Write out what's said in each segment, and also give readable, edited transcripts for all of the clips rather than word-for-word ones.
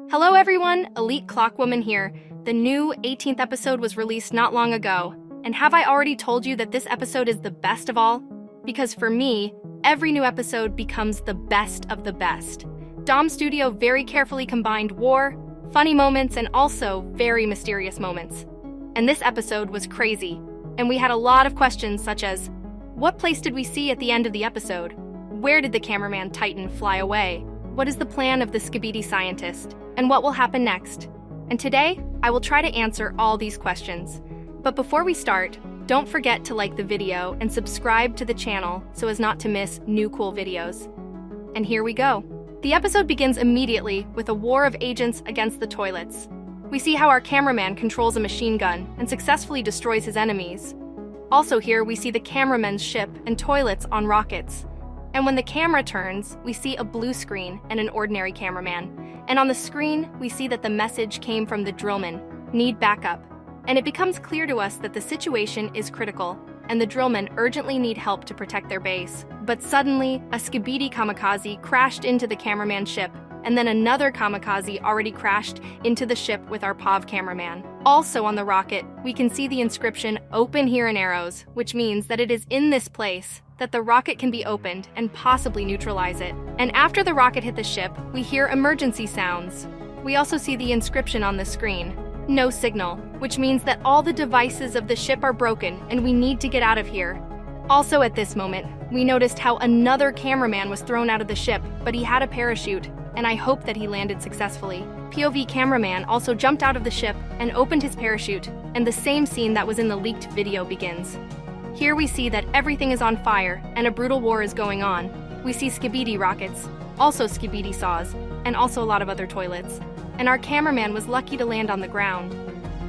Hello everyone, Elite Clockwoman here. The new 18th episode was released not long ago. And have I already told you that this episode is the best of all? Because for me, every new episode becomes the best of the best. Dom Studio very carefully combined war, funny moments, and also very mysterious moments. And this episode was crazy. And we had a lot of questions such as, what place did we see at the end of the episode? Where did the cameraman Titan fly away? What is the plan of the SKIBIDI scientist? And what will happen next? And today, I will try to answer all these questions. But before we start, don't forget to like the video and subscribe to the channel so as not to miss new cool videos. And here we go. The episode begins immediately with a war of agents against the toilets. We see how our cameraman controls a machine gun and successfully destroys his enemies. Also here, we see the cameraman's ship and toilets on rockets. And when the camera turns, we see a blue screen and an ordinary cameraman. And on the screen, we see that the message came from the drillman, need backup. And it becomes clear to us that the situation is critical, and the drillmen urgently need help to protect their base. But suddenly, a SKIBIDI kamikaze crashed into the cameraman's ship, and then another kamikaze already crashed into the ship with our POV cameraman. Also on the rocket, we can see the inscription, "Open here in arrows," which means that it is in this place that the rocket can be opened and possibly neutralize it. And after the rocket hit the ship, we hear emergency sounds. We also see the inscription on the screen, "No signal," which means that all the devices of the ship are broken and we need to get out of here. Also at this moment, we noticed how another cameraman was thrown out of the ship, but he had a parachute, and I hope that he landed successfully. POV cameraman also jumped out of the ship and opened his parachute, and the same scene that was in the leaked video begins. Here we see that everything is on fire and a brutal war is going on. We see SKIBIDI rockets, also SKIBIDI saws, and also a lot of other toilets. And our cameraman was lucky to land on the ground.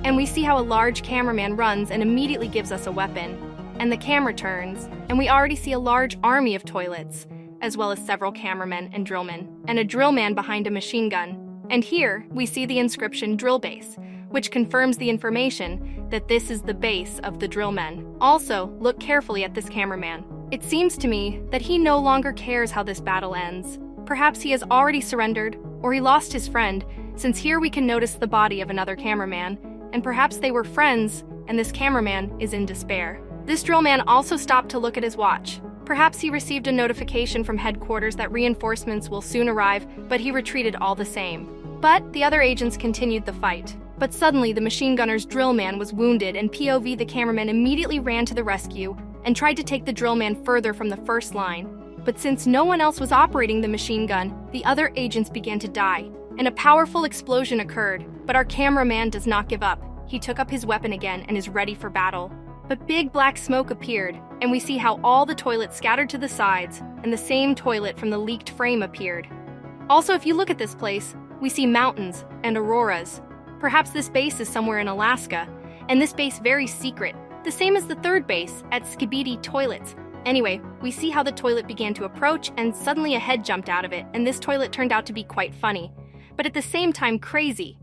And we see how a large cameraman runs and immediately gives us a weapon. And the camera turns, and we already see a large army of toilets, as well as several cameramen and drillmen, and a drillman behind a machine gun. And here we see the inscription drill base, which confirms the information that this is the base of the drillmen. Also, look carefully at this cameraman. It seems to me that he no longer cares how this battle ends. Perhaps he has already surrendered, or he lost his friend, since here we can notice the body of another cameraman, and perhaps they were friends, and this cameraman is in despair. This drillman also stopped to look at his watch. Perhaps he received a notification from headquarters that reinforcements will soon arrive, but he retreated all the same. But the other agents continued the fight. But suddenly, the machine gunner's drillman was wounded, and POV the cameraman immediately ran to the rescue and tried to take the drillman further from the first line. But since no one else was operating the machine gun, the other agents began to die, and a powerful explosion occurred. But our cameraman does not give up. He took up his weapon again and is ready for battle. But big black smoke appeared, and we see how all the toilets scattered to the sides, and the same toilet from the leaked frame appeared. Also, if you look at this place, we see mountains and auroras. Perhaps this base is somewhere in Alaska, and this base very secret, the same as the third base at SKIBIDI toilets. Anyway, we see how the toilet began to approach, and suddenly a head jumped out of it, and this toilet turned out to be quite funny, but at the same time crazy.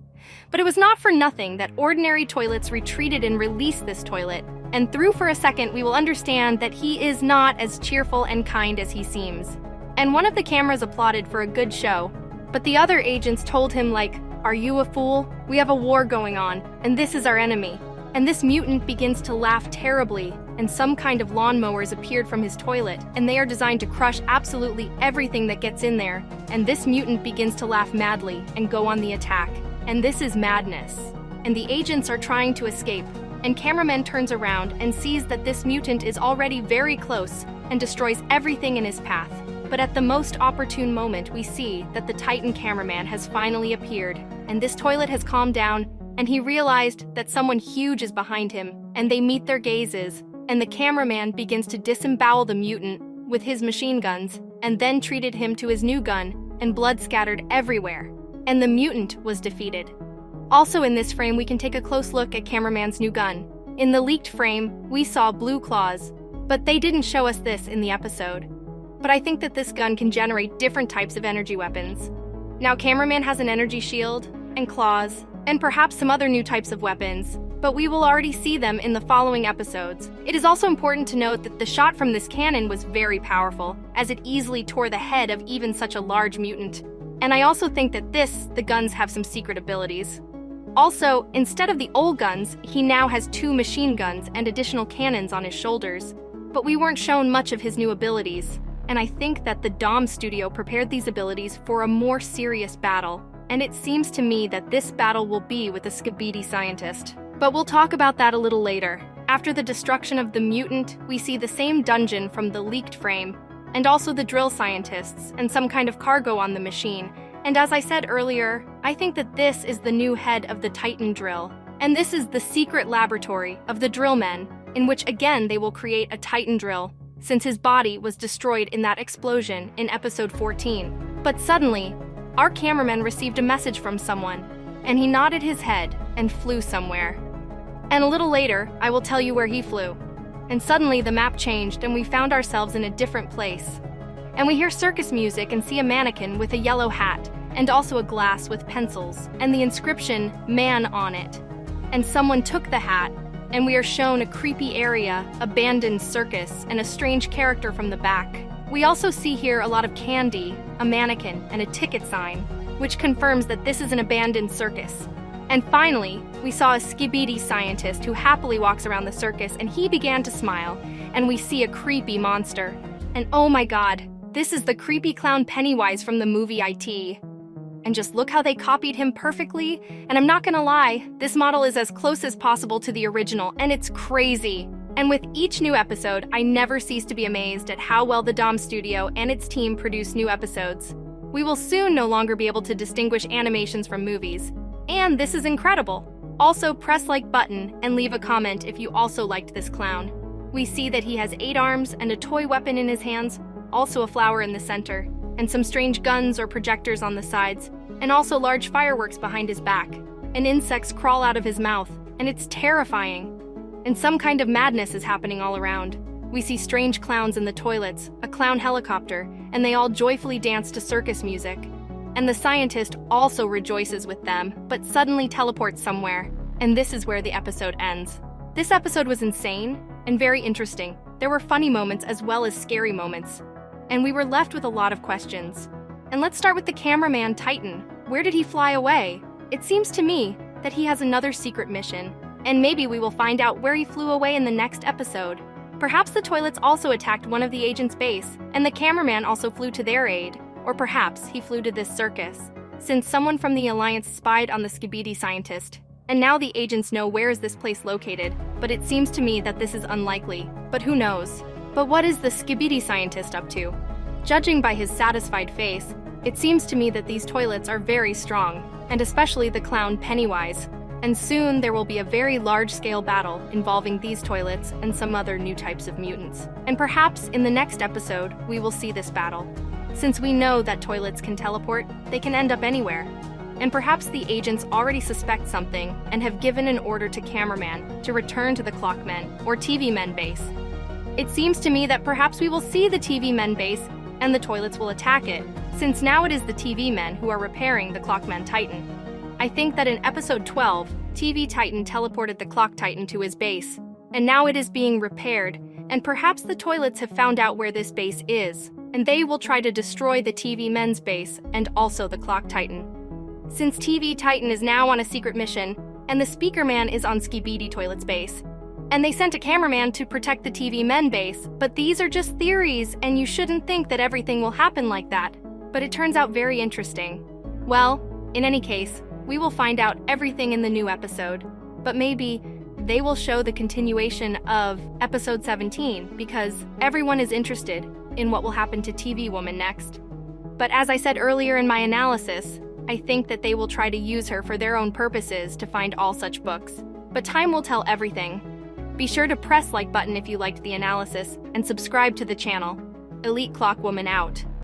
But it was not for nothing that ordinary toilets retreated and released this toilet, and through for a second we will understand that he is not as cheerful and kind as he seems. And one of the cameras applauded for a good show, but the other agents told him like, "Are you a fool? We have a war going on, and this is our enemy." And this mutant begins to laugh terribly, and some kind of lawnmowers appeared from his toilet, and they are designed to crush absolutely everything that gets in there. And this mutant begins to laugh madly and go on the attack. And this is madness. And the agents are trying to escape, and cameraman turns around and sees that this mutant is already very close and destroys everything in his path. But at the most opportune moment, we see that the Titan cameraman has finally appeared, and this toilet has calmed down, and he realized that someone huge is behind him, and they meet their gazes, and the cameraman begins to disembowel the mutant with his machine guns, and then treated him to his new gun, and blood scattered everywhere, and the mutant was defeated. Also in this frame, we can take a close look at cameraman's new gun. In the leaked frame, we saw blue claws, but they didn't show us this in the episode. But I think that this gun can generate different types of energy weapons. Now, cameraman has an energy shield, and claws, and perhaps some other new types of weapons, but we will already see them in the following episodes. It is also important to note that the shot from this cannon was very powerful, as it easily tore the head of even such a large mutant. And I also think that the guns have some secret abilities. Also, instead of the old guns, he now has 2 machine guns and additional cannons on his shoulders. But we weren't shown much of his new abilities, and I think that the Dom studio prepared these abilities for a more serious battle, and it seems to me that this battle will be with the SKIBIDI scientist. But we'll talk about that a little later. After the destruction of the mutant, we see the same dungeon from the leaked frame, and also the drill scientists and some kind of cargo on the machine. And as I said earlier, I think that this is the new head of the Titan drill. And this is the secret laboratory of the drill men, in which again they will create a Titan drill, since his body was destroyed in that explosion in episode 14. But suddenly, our cameraman received a message from someone, and he nodded his head and flew somewhere. And a little later, I will tell you where he flew. And suddenly the map changed and we found ourselves in a different place. And we hear circus music and see a mannequin with a yellow hat, and also a glass with pencils, and the inscription, "Man" on it. And someone took the hat, and we are shown a creepy area, abandoned circus, and a strange character from the back. We also see here a lot of candy, a mannequin, and a ticket sign, which confirms that this is an abandoned circus. And finally, we saw a SKIBIDI scientist who happily walks around the circus, and he began to smile, and we see a creepy monster. And oh my god, this is the creepy clown Pennywise from the movie IT. And just look how they copied him perfectly, and I'm not gonna lie, this model is as close as possible to the original, and it's crazy. And with each new episode, I never cease to be amazed at how well the Dom studio and its team produce new episodes. We will soon no longer be able to distinguish animations from movies. And this is incredible. Also, press like button and leave a comment if you also liked this clown. We see that he has 8 arms and a toy weapon in his hands, also a flower in the center, and some strange guns or projectors on the sides, and also large fireworks behind his back. And insects crawl out of his mouth, and it's terrifying. And some kind of madness is happening all around. We see strange clowns in the toilets, a clown helicopter, and they all joyfully dance to circus music. And the scientist also rejoices with them, but suddenly teleports somewhere. And this is where the episode ends. This episode was insane and very interesting. There were funny moments as well as scary moments. And we were left with a lot of questions. And let's start with the cameraman Titan. Where did he fly away? It seems to me that he has another secret mission. And maybe we will find out where he flew away in the next episode. Perhaps the toilets also attacked one of the agents' base, and the cameraman also flew to their aid. Or perhaps he flew to this circus, since someone from the Alliance spied on the SKIBIDI scientist. And now the agents know where is this place located, but it seems to me that this is unlikely. But who knows? But what is the SKIBIDI scientist up to? Judging by his satisfied face, it seems to me that these toilets are very strong, and especially the clown Pennywise. And soon there will be a very large-scale battle involving these toilets and some other new types of mutants. And perhaps in the next episode, we will see this battle. Since we know that toilets can teleport, they can end up anywhere. And perhaps the agents already suspect something and have given an order to cameraman to return to the Clockmen or TV Men base. It seems to me that perhaps we will see the TV Men base and the toilets will attack it, since now it is the TV Men who are repairing the Clockman Titan. I think that in episode 12, TV Titan teleported the Clock Titan to his base, and now it is being repaired, and perhaps the toilets have found out where this base is, and they will try to destroy the TV Men's base and also the Clock Titan. Since TV Titan is now on a secret mission, and the Speaker Man is on SKIBIDI Toilet's base, and they sent a cameraman to protect the TV Men base, but these are just theories, and you shouldn't think that everything will happen like that. But it turns out very interesting. Well, in any case, we will find out everything in the new episode, but maybe they will show the continuation of episode 17 because everyone is interested in what will happen to TV Woman next. But as I said earlier in my analysis, I think that they will try to use her for their own purposes to find all such books. But time will tell everything. Be sure to press like button if you liked the analysis and subscribe to the channel. Elite Clock Woman out.